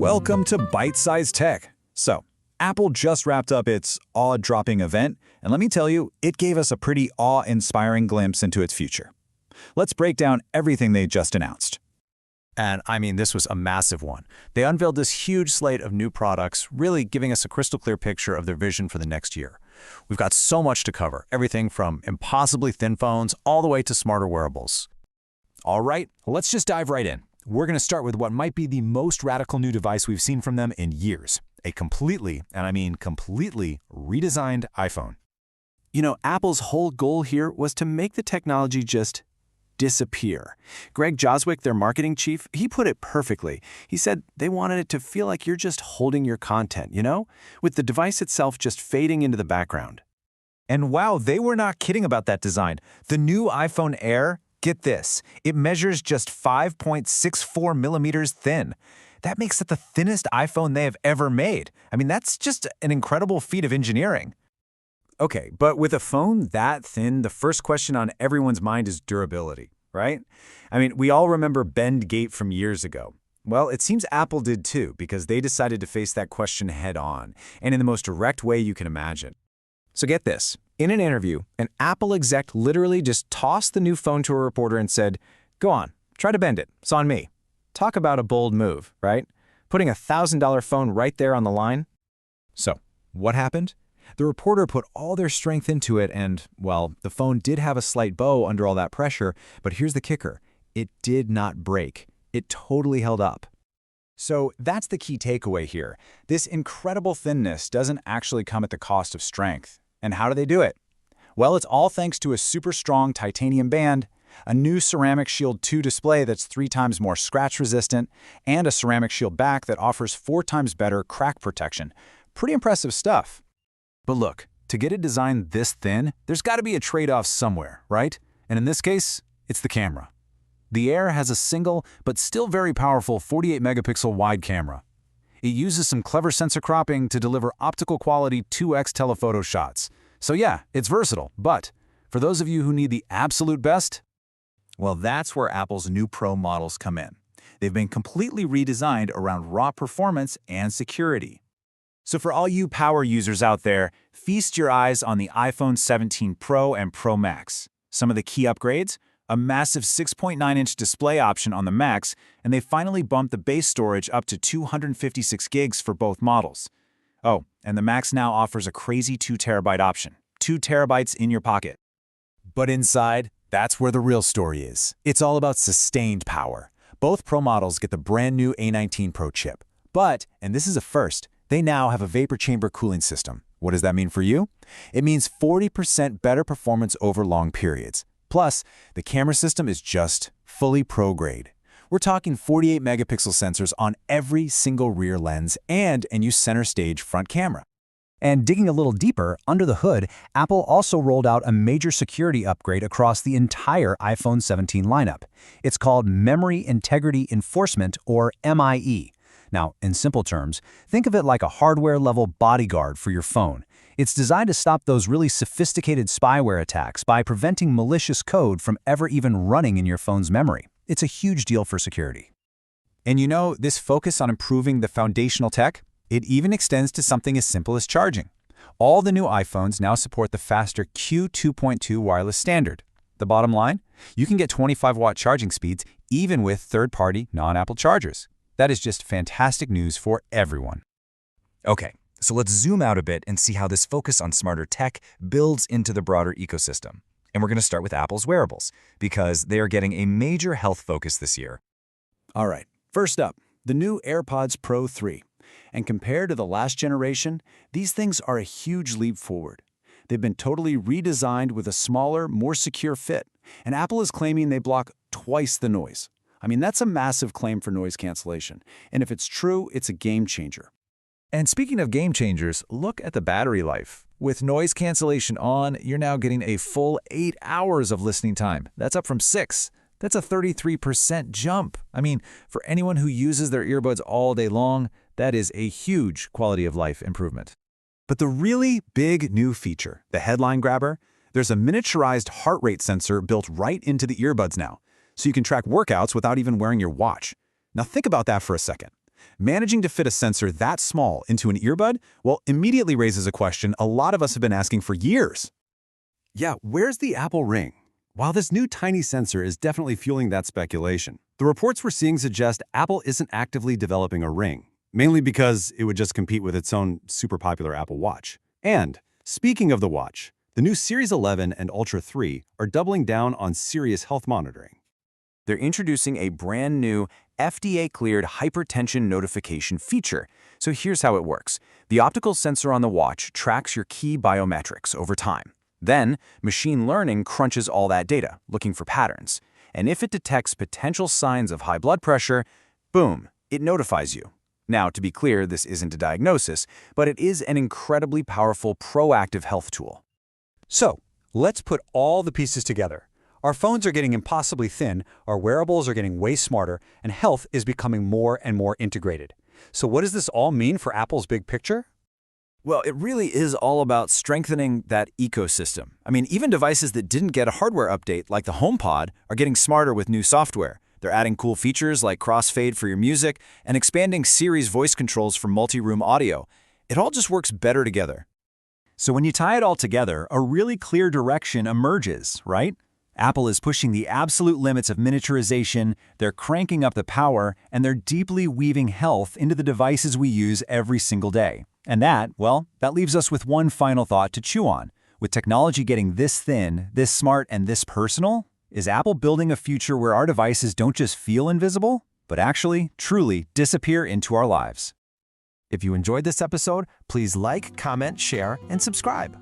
Welcome to Byte-Sized Tech. So, Apple just wrapped up its awe-dropping event, and let me tell you, it gave us a pretty awe-inspiring glimpse into its future. Let's break down everything they just announced. And I mean, this was a massive one. They unveiled this huge slate of new products, really giving us a crystal clear picture of their vision for the next year. We've got so much to cover, everything from impossibly thin phones all the way to smarter wearables. All right, let's just dive right in. We're going to start with what might be the most radical new device we've seen from them in years. A completely, and I mean completely, redesigned iPhone. You know, Apple's whole goal here was to make the technology just disappear. Greg Joswick, their marketing chief, he put it perfectly. He said they wanted it to feel like you're just holding your content, with the device itself just fading into the background. And wow, they were not kidding about that design. The new iPhone Air, get this, it measures just 5.64 millimeters thin. That makes it the thinnest iPhone they have ever made. I mean, that's just an incredible feat of engineering. Okay, but with a phone that thin, the first question on everyone's mind is durability, right? I mean, we all remember Bend-Gate from years ago. Well, it seems Apple did too, because they decided to face that question head on, and in the most direct way you can imagine. So get this. In an interview, an Apple exec literally just tossed the new phone to a reporter and said, "Go on, try to bend it. It's on me." Talk about a bold move, right? Putting a $1,000 phone right there on the line. So, what happened? The reporter put all their strength into it and, well, the phone did have a slight bow under all that pressure, but here's the kicker. It did not break. It totally held up. So that's the key takeaway here. This incredible thinness doesn't actually come at the cost of strength. And how do they do it? Well, it's all thanks to a super strong titanium band, a new Ceramic Shield 2 display that's 3 times more scratch resistant, and a Ceramic Shield back that offers 4 times better crack protection. Pretty impressive stuff. But look, to get it designed this thin, there's got to be a trade-off somewhere, right? And in this case, it's the camera. The Air has a single, but still very powerful 48-megapixel wide camera. It uses some clever sensor cropping to deliver optical quality 2x telephoto shots. So yeah, it's versatile, but for those of you who need the absolute best, well, that's where Apple's new Pro models come in. They've been completely redesigned around raw performance and security. So for all you power users out there, feast your eyes on the iPhone 17 Pro and Pro Max. Some of the key upgrades? A massive 6.9-inch display option on the Max, and they finally bumped the base storage up to 256 gigs for both models. Oh, and the Max now offers a crazy 2 terabyte option. 2 terabytes in your pocket. But inside, that's where the real story is. It's all about sustained power. Both Pro models get the brand new A19 Pro chip. But, and this is a first, they now have a vapor chamber cooling system. What does that mean for you? It means 40% better performance over long periods. Plus, the camera system is just fully pro-grade. We're talking 48-megapixel sensors on every single rear lens and a new center stage front camera. And digging a little deeper, under the hood, Apple also rolled out a major security upgrade across the entire iPhone 17 lineup. It's called Memory Integrity Enforcement, or MIE. Now, in simple terms, think of it like a hardware-level bodyguard for your phone. It's designed to stop those really sophisticated spyware attacks by preventing malicious code from ever even running in your phone's memory. It's a huge deal for security. And you know, this focus on improving the foundational tech, it even extends to something as simple as charging. All the new iPhones now support the faster Q2.2 wireless standard. The bottom line? You can get 25-watt charging speeds even with third-party, non-Apple chargers. That is just fantastic news for everyone. Okay, so let's zoom out a bit and see how this focus on smarter tech builds into the broader ecosystem. And we're going to start with Apple's wearables, because they are getting a major health focus this year. All right, first up, the new AirPods Pro 3. And compared to the last generation, these things are a huge leap forward. They've been totally redesigned with a smaller, more secure fit, and Apple is claiming they block twice the noise. I mean, that's a massive claim for noise cancellation, and if it's true, it's a game changer. And speaking of game changers, look at the battery life. With noise cancellation on, you're now getting a full 8 hours of listening time. That's up from 6. That's a 33% jump. I mean, for anyone who uses their earbuds all day long, that is a huge quality of life improvement. But the really big new feature, the headline grabber, there's a miniaturized heart rate sensor built right into the earbuds now, so you can track workouts without even wearing your watch. Now think about that for a second. Managing to fit a sensor that small into an earbud, well, immediately raises a question a lot of us have been asking for years. Yeah, where's the Apple Ring? While this new tiny sensor is definitely fueling that speculation, the reports we're seeing suggest Apple isn't actively developing a ring, mainly because it would just compete with its own super popular Apple Watch. And, speaking of the watch, the new Series 11 and Ultra 3 are doubling down on serious health monitoring. They're introducing a brand new FDA-cleared hypertension notification feature. So here's how it works. The optical sensor on the watch tracks your key biometrics over time. Then, machine learning crunches all that data, looking for patterns. And if it detects potential signs of high blood pressure, boom, it notifies you. Now, to be clear, this isn't a diagnosis, but it is an incredibly powerful proactive health tool. So, let's put all the pieces together. Our phones are getting impossibly thin, our wearables are getting way smarter, and health is becoming more and more integrated. So what does this all mean for Apple's big picture? Well, it really is all about strengthening that ecosystem. I mean, even devices that didn't get a hardware update, like the HomePod, are getting smarter with new software. They're adding cool features like crossfade for your music and expanding Siri's voice controls for multi-room audio. It all just works better together. So when you tie it all together, a really clear direction emerges, right? Apple is pushing the absolute limits of miniaturization, they're cranking up the power, and they're deeply weaving health into the devices we use every single day. And that leaves us with one final thought to chew on. With technology getting this thin, this smart, and this personal, is Apple building a future where our devices don't just feel invisible, but actually, truly disappear into our lives? If you enjoyed this episode, please like, comment, share, and subscribe.